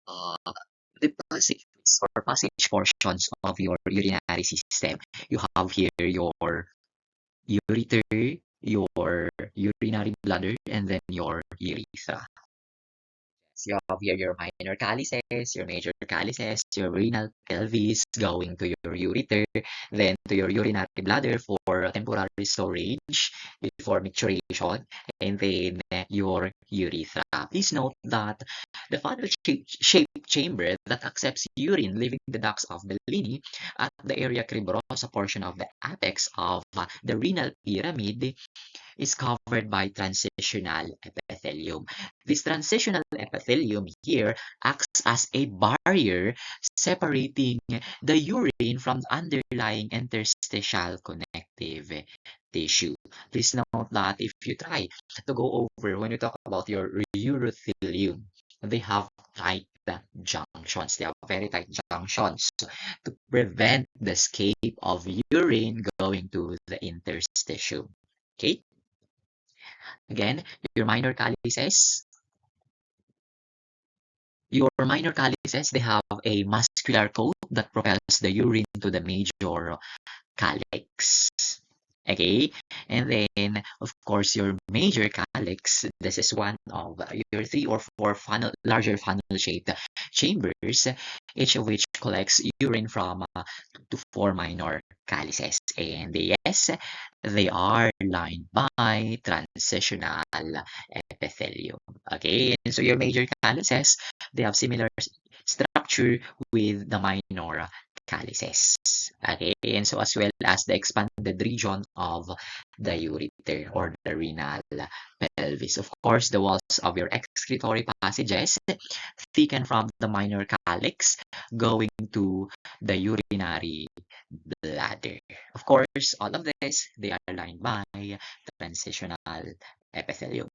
uh, the passage or passage portions of your urinary system. You have here your ureter, your urinary bladder, and then your urethra. So you have here your minor calyces, your major calyces, your renal pelvis going to your ureter, then to your urinary bladder for temporary storage before micturition, and then your urethra. Please note that the funnel-shaped chamber that accepts urine leaving the ducts of Bellini at the area cribrosa portion of the apex of the renal pyramid is covered by transitional epithelium. This transitional epithelium here acts as a barrier separating the urine from the underlying interstitial connective tissue. Please note that if you try to go over when you talk about your urothelium, they have tight junctions. They have very tight junctions to prevent the escape of urine going to the interstitium. Okay? Again, your minor calyces. Your minor calyces, they have a muscular coat that propels the urine to the major calyx. Okay, and then of course your major calyx. This is one of your three or four larger funnel-shaped chambers, each of which collects urine from 2 to 4 minor calyces. And yes, they are lined by transitional epithelium. Okay, and so your major calyces, they have similar structure with the minor calyces. Okay, and so as well as the expanded region of the ureter or the renal pelvis. Of course, the walls of your excretory passages thicken from the minor calyx going to the urinary bladder. Of course, all of this, they are lined by transitional epithelium.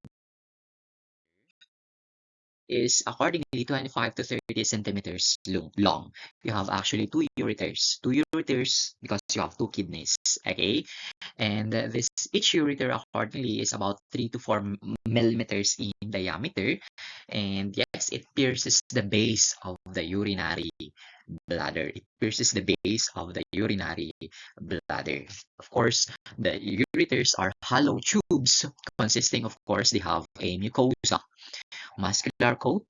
Is accordingly 25 to 30 centimeters long. You have actually two ureters because you have two kidneys, okay? And this each ureter accordingly is about 3 to 4 millimeters in diameter. And yes, it pierces the base of the urinary bladder. It pierces the base of the urinary bladder. Of course, the ureters are hollow tubes consisting, of course, they have a mucosa, muscular coat.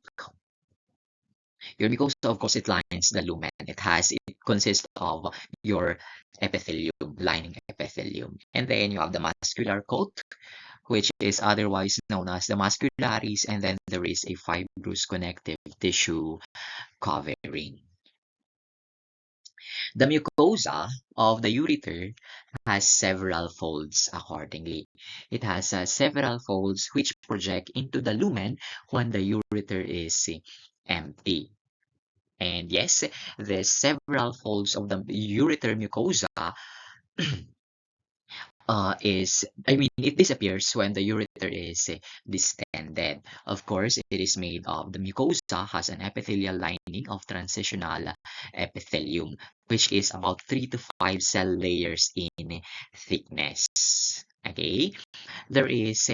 Your mucosa, of course, it lines the lumen. It consists of your epithelium, lining epithelium. And then you have the muscular coat, which is otherwise known as the muscularis, and then there is a fibrous connective tissue covering. The mucosa of the ureter has several folds accordingly. It has several folds which project into the lumen when the ureter is empty. And yes, the several folds of the ureter mucosa it disappears when the ureter is distended. Of course, it is made of the mucosa has an epithelial lining of transitional epithelium, which is about 3 to 5 cell layers in thickness. Okay, there is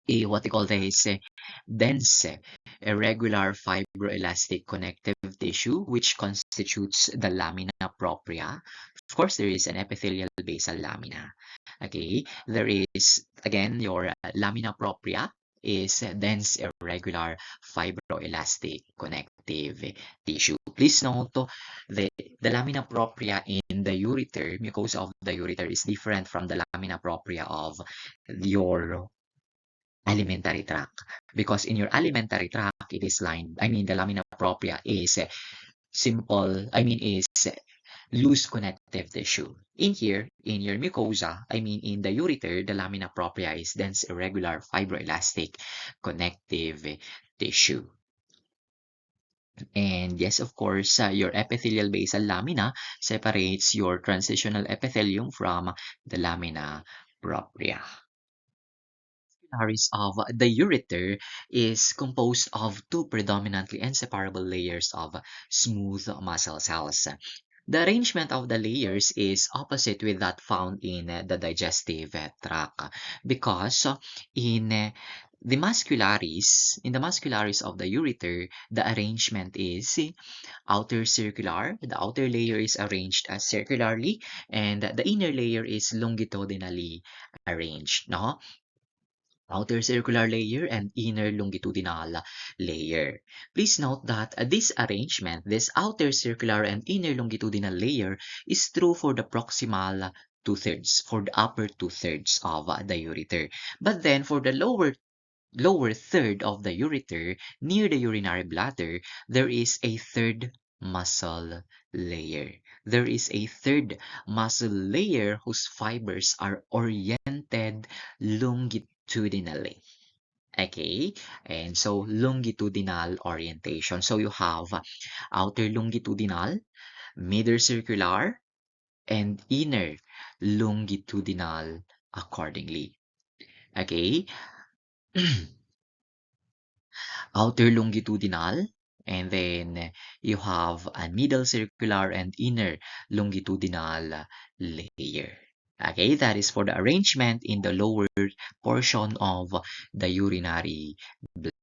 what they call this dense irregular fibroelastic connective tissue which constitutes the lamina propria. Of course, there is an epithelial basal lamina. Okay, there is again your lamina propria is dense irregular fibroelastic connective tissue. Please note the lamina propria in the ureter, mucosa of the ureter is different from the lamina propria of your alimentary tract, because in your alimentary tract it is lined, the lamina propria is loose connective tissue. In here, in your mucosa, in the ureter, the lamina propria is dense irregular fibroelastic connective tissue. And yes, of course, your epithelial basal lamina separates your transitional epithelium from the lamina propria. Capillaries of the ureter is composed of two predominantly inseparable layers of smooth muscle cells. The arrangement of the layers is opposite with that found in the digestive tract because in in the muscularis of the ureter, the arrangement is outer circular. The outer layer is arranged as circularly, and the inner layer is longitudinally arranged. No? Outer circular layer and inner longitudinal layer. Please note that this arrangement, this outer circular and inner longitudinal layer, is true for the proximal two-thirds, for the upper two-thirds of the ureter. But then for the lower third of the ureter, near the urinary bladder, there is a third muscle layer. There is a third muscle layer whose fibers are oriented longitudinally. Okay, and so longitudinal orientation. So you have outer longitudinal, middle circular, and inner longitudinal accordingly. Okay, outer longitudinal, and then you have a middle circular and inner longitudinal layer. Okay, that is for the arrangement in the lower portion of the urinary bladder.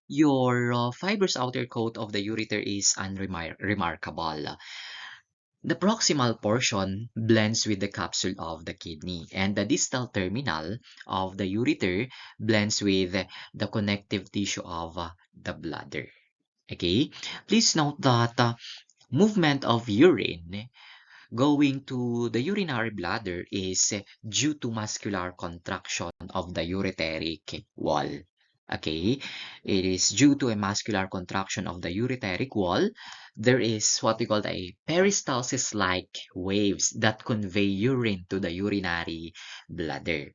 Your fibrous outer coat of the ureter is unremarkable. The proximal portion blends with the capsule of the kidney, and the distal terminal of the ureter blends with the connective tissue of the bladder. Okay, please note that movement of urine going to the urinary bladder is due to muscular contraction of the ureteric wall. Okay, it is due to a muscular contraction of the ureteric wall. There is what we call a peristalsis-like waves that convey urine to the urinary bladder.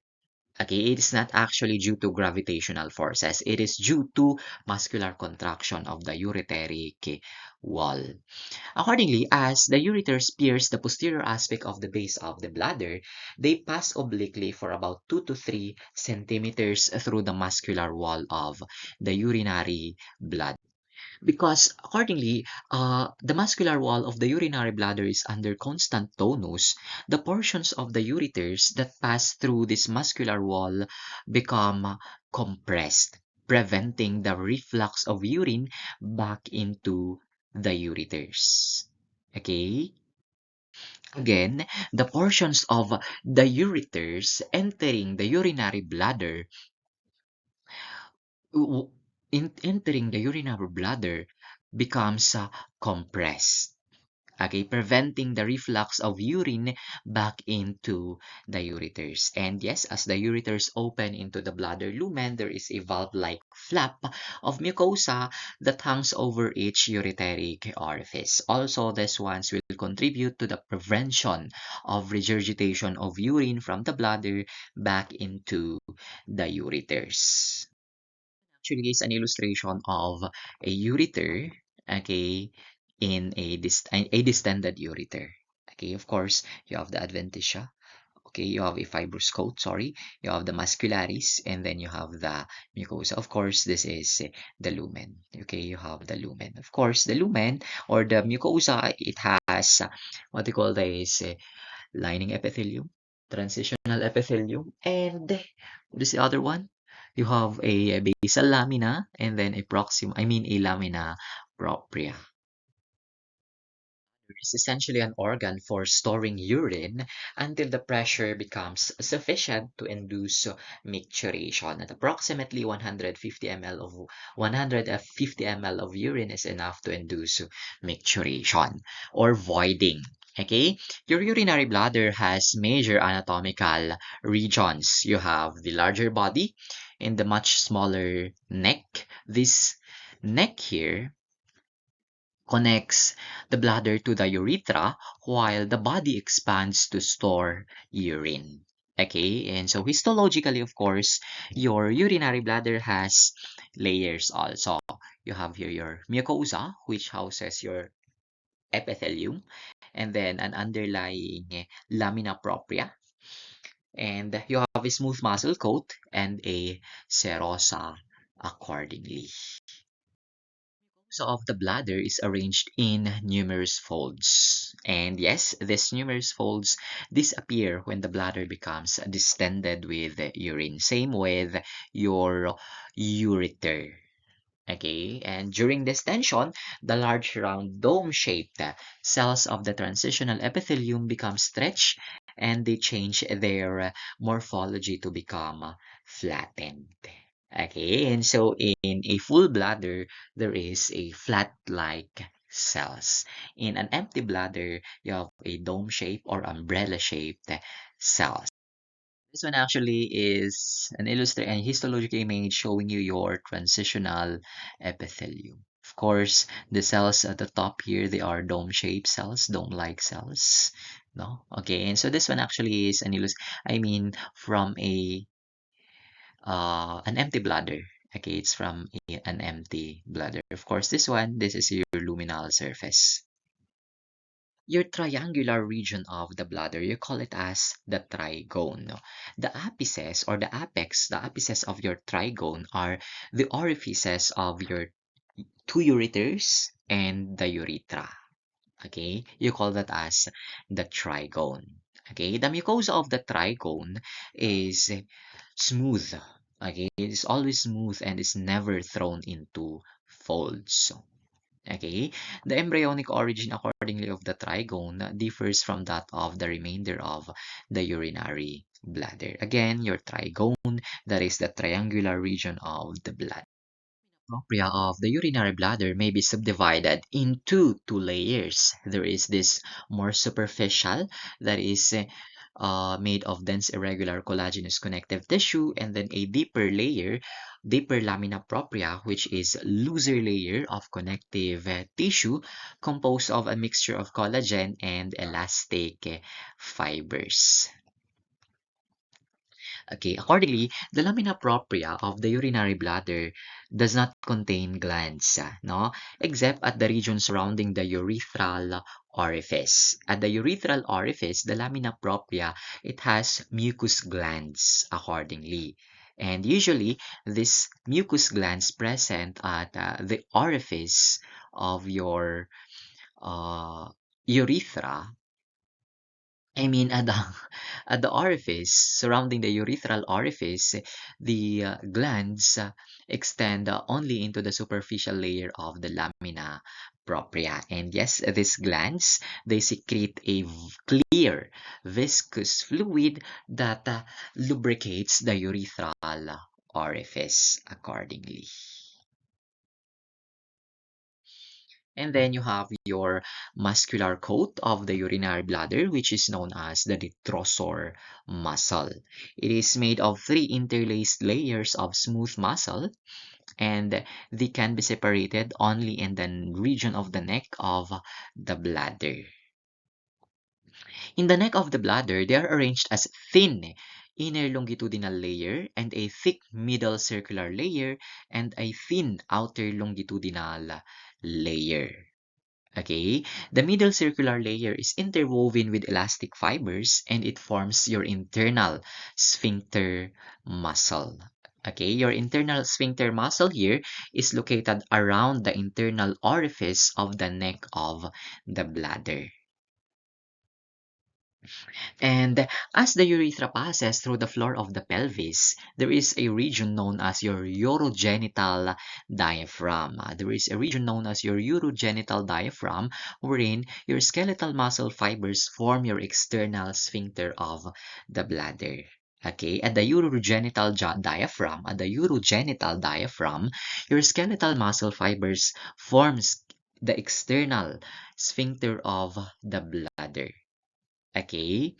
Okay, it is not actually due to gravitational forces. It is due to muscular contraction of the ureteric wall. Accordingly, as the ureters pierce the posterior aspect of the base of the bladder, they pass obliquely for about 2 to 3 centimeters through the muscular wall of the urinary bladder. Because accordingly, the muscular wall of the urinary bladder is under constant tonus, the portions of the ureters that pass through this muscular wall become compressed, preventing the reflux of urine back into the ureters. Okay? Again, the portions of the ureters entering the urinary bladder w- entering the urinary bladder becomes compressed, okay, preventing the reflux of urine back into the ureters. And yes, as the ureters open into the bladder lumen, there is a valve-like flap of mucosa that hangs over each ureteric orifice. Also, these ones will contribute to the prevention of regurgitation of urine from the bladder back into the ureters. Actually is an illustration of a ureter, okay, in a distended ureter. Okay, of course, you have the adventitia. Okay, you have a fibrous coat, sorry. You have the muscularis, and then you have the mucosa. Of course, this is the lumen. Okay, you have the lumen. Of course, the lumen or the mucosa, it has what they call this lining epithelium, transitional epithelium, and what is the other one? You have a basal lamina and then a lamina propria. Is essentially an organ for storing urine until the pressure becomes sufficient to induce micturition. At approximately 150 ml of urine is enough to induce micturition or voiding. Okay, your urinary bladder has major anatomical regions. You have the larger body and the much smaller neck. This neck here connects the bladder to the urethra while the body expands to store urine. Okay, and so histologically, of course, your urinary bladder has layers also. You have here your mucosa, which houses your epithelium, and then an underlying lamina propria, and you have a smooth muscle coat and a serosa accordingly. So of the bladder is arranged in numerous folds. And yes, these numerous folds disappear when the bladder becomes distended with urine. Same with your ureter. Okay, and during this tension, the large round dome-shaped cells of the transitional epithelium become stretched and they change their morphology to become flattened. Okay, and so in a full bladder, there is a flat-like cells. In an empty bladder, you have a dome-shaped or umbrella-shaped cells. This one actually is an illustrated and histological image showing you your transitional epithelium. Of course, the cells at the top here, they are dome-shaped cells, dome-like cells. No? Okay, and so this one actually is I mean, from an empty bladder. Okay, it's from an empty bladder. Of course, this is your luminal surface. Your triangular region of the bladder, you call it as the trigone. The apices or the apices of your trigone are the orifices of your two ureters and the urethra. Okay, you call that as the trigone. Okay, the mucosa of the trigone is smooth. Okay, it is always smooth and is never thrown into folds. Okay, the embryonic origin accordingly of the trigone differs from that of the remainder of the urinary bladder. Again, your trigone, that is the triangular region of the bladder. Propria of the urinary bladder may be subdivided into two layers. There is this more superficial, that is made of dense irregular collagenous connective tissue, and then a deeper layer, deeper lamina propria, which is looser layer of connective tissue composed of a mixture of collagen and elastic fibers. Okay, accordingly, the lamina propria of the urinary bladder does not contain glands, no, except at the region surrounding the urethral orifice. At the urethral orifice, the lamina propria, it has mucus glands accordingly. And usually, this mucus glands present at the orifice of your uh, urethra. I mean, at the at the orifice surrounding the urethral orifice, the glands extend only into the superficial layer of the lamina propria. And yes, these glands, they secrete a clear, viscous fluid that lubricates the urethral orifice accordingly. And then you have your muscular coat of the urinary bladder, which is known as the detrusor muscle. It is made of three interlaced layers of smooth muscle, and they can be separated only in the region of the neck of the bladder. In the neck of the bladder, they are arranged as thin inner longitudinal layer and a thick middle circular layer and a thin outer longitudinal layer. Okay, the middle circular layer is interwoven with elastic fibers and it forms your internal sphincter muscle. Okay, your internal sphincter muscle here is located around the internal orifice of the neck of the bladder. And as the urethra passes through the floor of the pelvis, there is a region known as your urogenital diaphragm. There is a region known as your urogenital diaphragm wherein your skeletal muscle fibers form your external sphincter of the bladder. Okay, at the urogenital diaphragm, your skeletal muscle fibers forms the external sphincter of the bladder. Okay,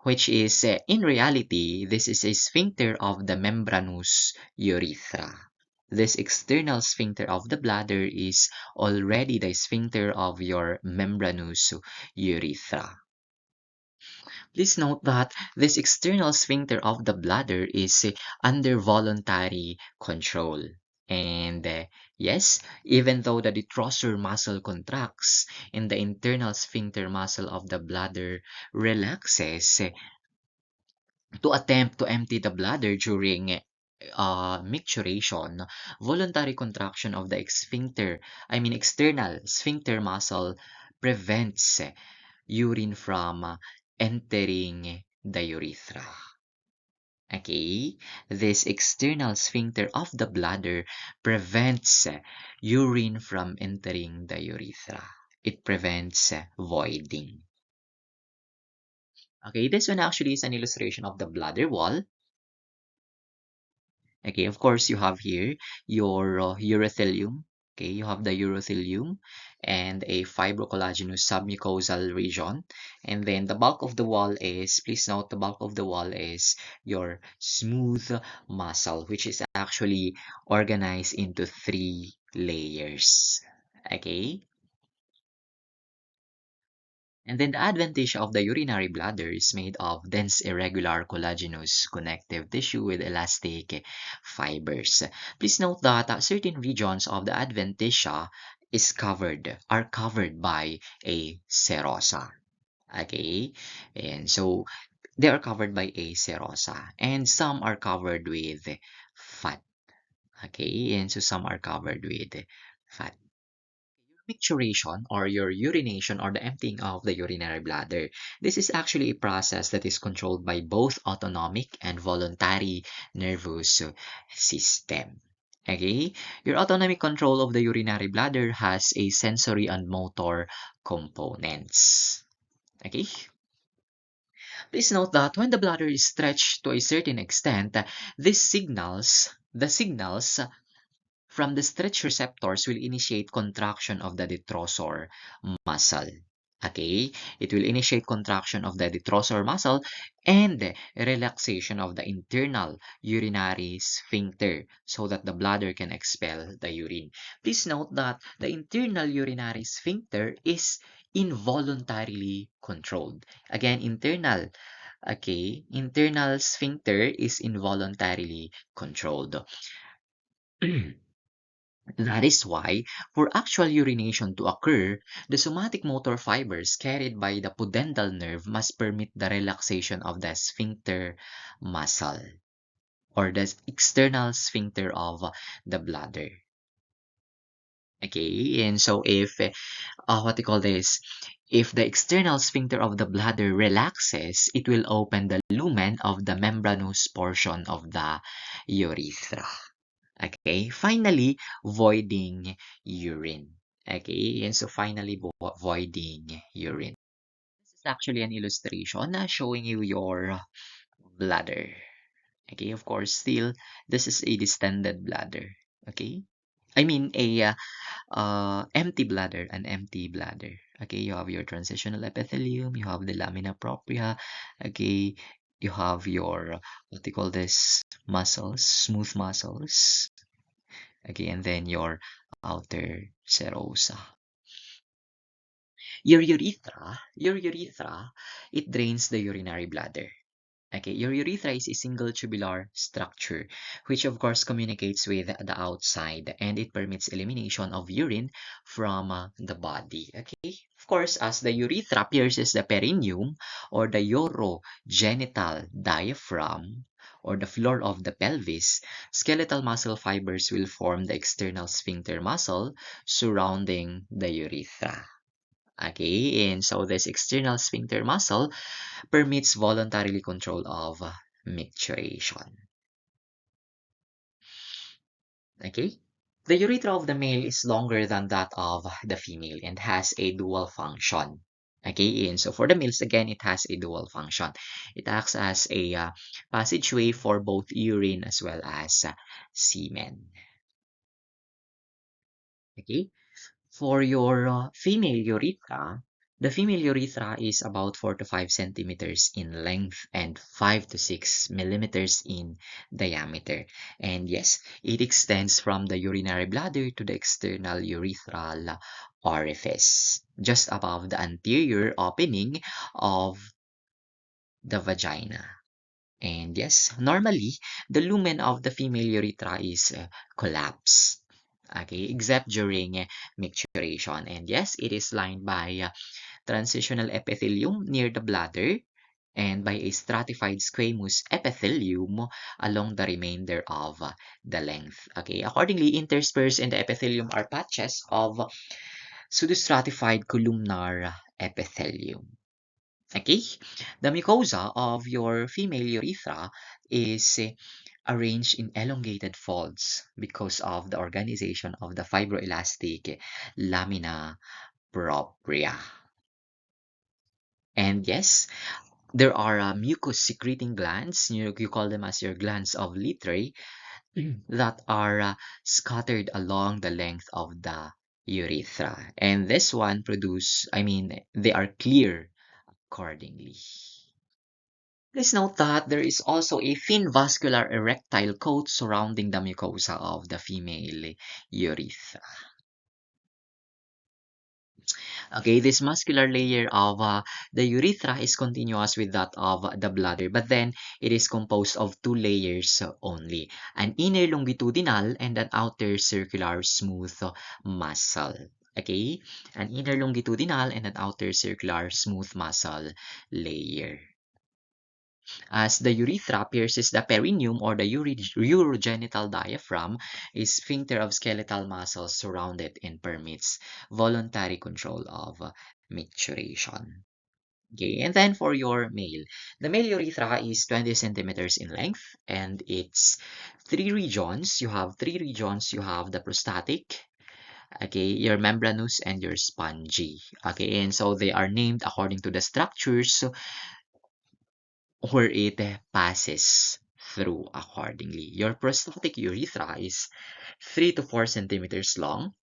which is in reality, this is a sphincter of the membranous urethra. This external sphincter of the bladder is already the sphincter of your membranous urethra. Please note that this external sphincter of the bladder is under voluntary control. And yes, even though the detrusor muscle contracts and the internal sphincter muscle of the bladder relaxes, to attempt to empty the bladder during micturition, voluntary contraction of the external sphincter muscle prevents urine from entering the urethra. Okay, this external sphincter of the bladder prevents urine from entering the urethra. It prevents voiding. Okay, this one actually is an illustration of the bladder wall. Okay, of course, you have here your urothelium. Okay, you have the urothelium and a fibrocollagenous submucosal region. And then the bulk of the wall is, please note, the bulk of the wall is your smooth muscle, which is actually organized into 3 layers. Okay. And then the adventitia of the urinary bladder is made of dense irregular collagenous connective tissue with elastic fibers. Please note that certain regions of the adventitia are covered by a serosa. Okay, and so they are covered by a serosa, and some are covered with fat. Okay, and so some are covered with fat. Micturition or your urination or the emptying of the urinary bladder. This is actually a process that is controlled by both autonomic and voluntary nervous system. Okay, your autonomic control of the urinary bladder has a sensory and motor components. Okay, please note that when the bladder is stretched to a certain extent, the signals from the stretch receptors will initiate contraction of the detrusor muscle. Okay, it will initiate contraction of the detrusor muscle and relaxation of the internal urinary sphincter so that the bladder can expel the urine. Please note that the internal urinary sphincter is involuntarily controlled. Again, internal sphincter is involuntarily controlled. That is why, for actual urination to occur, the somatic motor fibers carried by the pudendal nerve must permit the relaxation of the sphincter muscle or the external sphincter of the bladder. Okay, and so if what you call this, if the external sphincter of the bladder relaxes, it will open the lumen of the membranous portion of the urethra. Okay, finally, voiding urine. Okay, and so finally, voiding urine. This is actually an illustration showing you your bladder. Okay, of course, still, this is a distended bladder. Okay, I mean empty bladder, an empty bladder. Okay, you have your transitional epithelium, you have the lamina propria. Okay, you have your, what do you call this, muscles, smooth muscles. Okay, and then your outer serosa. Your urethra, it drains the urinary bladder. Okay, your urethra is a single tubular structure, which of course communicates with the outside, and it permits elimination of urine from the body. Okay, of course, as the urethra pierces the perineum or the urogenital diaphragm or the floor of the pelvis, skeletal muscle fibers will form the external sphincter muscle surrounding the urethra. Okay, and so this external sphincter muscle permits voluntarily control of micturition. Okay? The urethra of the male is longer than that of the female and has a dual function. Okay, and so for the males, again, it has a dual function. It acts as a passageway for both urine as well as semen. Okay? For your female urethra, the female urethra is about 4 to 5 centimeters in length and 5 to 6 millimeters in diameter. And yes, it extends from the urinary bladder to the external urethral orifice, just above the anterior opening of the vagina. And yes, normally, the lumen of the female urethra is collapsed. Okay, except during micturition. And yes, it is lined by transitional epithelium near the bladder and by a stratified squamous epithelium along the remainder of the length. Okay, accordingly, interspersed in the epithelium are patches of pseudostratified columnar epithelium. Okay, the mucosa of your female urethra is arranged in elongated folds because of the organization of the fibroelastic lamina propria. And yes, there are mucus secreting glands, you call them as your glands of Litteri, that are scattered along the length of the urethra. And this one they are clear accordingly. Please note that there is also a thin vascular erectile coat surrounding the mucosa of the female urethra. Okay, this muscular layer of the urethra is continuous with that of the bladder, but then it is composed of two layers only, an inner longitudinal and an outer circular smooth muscle. Okay, an inner longitudinal and an outer circular smooth muscle layer. As the urethra pierces the perineum or the urogenital diaphragm, a sphincter of skeletal muscles surround it and permits voluntary control of micturition. Okay, and then for your male, the male urethra is 20 centimeters in length, and it's three regions. You have three regions. You have the prostatic, okay, your membranous, and your spongy. Okay, and so they are named according to the structures where it passes through accordingly. Your prostatic urethra is 3 to 4 centimeters long,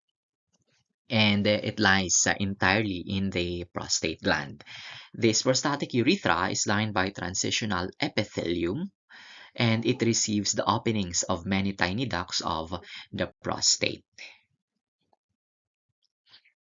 and it lies entirely in the prostate gland. This prostatic urethra is lined by transitional epithelium, and it receives the openings of many tiny ducts of the prostate.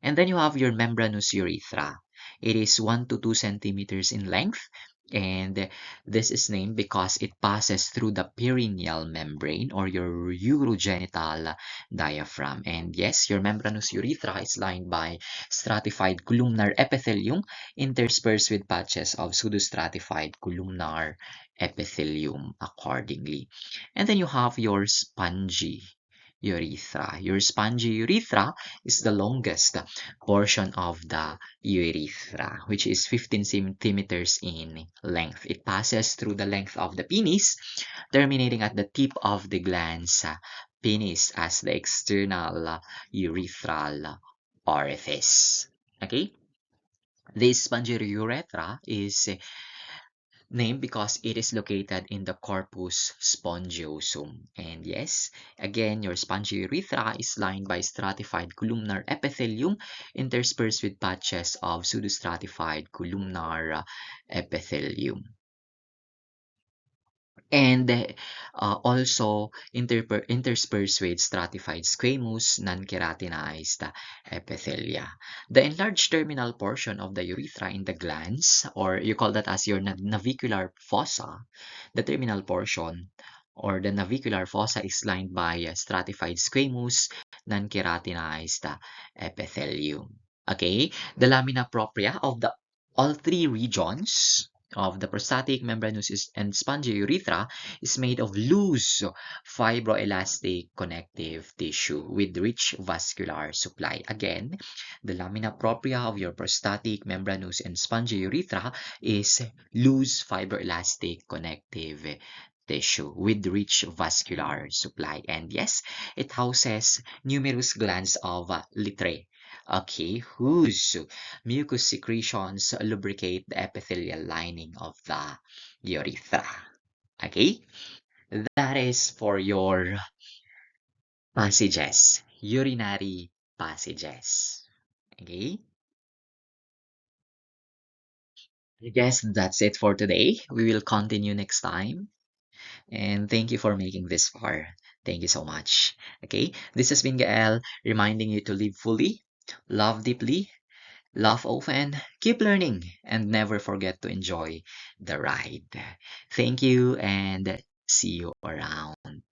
And then you have your membranous urethra. It is 1 to 2 centimeters in length, and this is named because it passes through the perineal membrane or your urogenital diaphragm. And yes, your membranous urethra is lined by stratified columnar epithelium interspersed with patches of pseudostratified columnar epithelium accordingly. And then you have your spongy urethra. Your spongy urethra is the longest portion of the urethra, which is 15 centimeters in length. It passes through the length of the penis, terminating at the tip of the glans penis as the external urethral orifice. Okay? This spongy urethra is named because it is located in the corpus spongiosum. And yes, again, your spongy urethra is lined by stratified columnar epithelium interspersed with patches of pseudostratified columnar epithelium. And also interspersed with stratified squamous, non-keratinized epithelia. The enlarged terminal portion of the urethra in the glans, or you call that as your navicular fossa, the terminal portion or the navicular fossa is lined by stratified squamous, non-keratinized epithelium. Okay, the lamina propria of the all three regions of the prostatic, membranous, and spongy urethra is made of loose fibroelastic connective tissue with rich vascular supply. Again, the lamina propria of your prostatic, membranous, and spongy urethra is loose fibroelastic connective tissue with rich vascular supply. And yes, it houses numerous glands of Litteri, okay, whose mucus secretions lubricate the epithelial lining of the urethra. Okay, that is for your passages, urinary passages. Okay, I guess that's it for today. We will continue next time. And thank you for making this far. Thank you so much. Okay, this has been Gael reminding you to live fully, love deeply, laugh often, keep learning, and never forget to enjoy the ride. Thank you and see you around.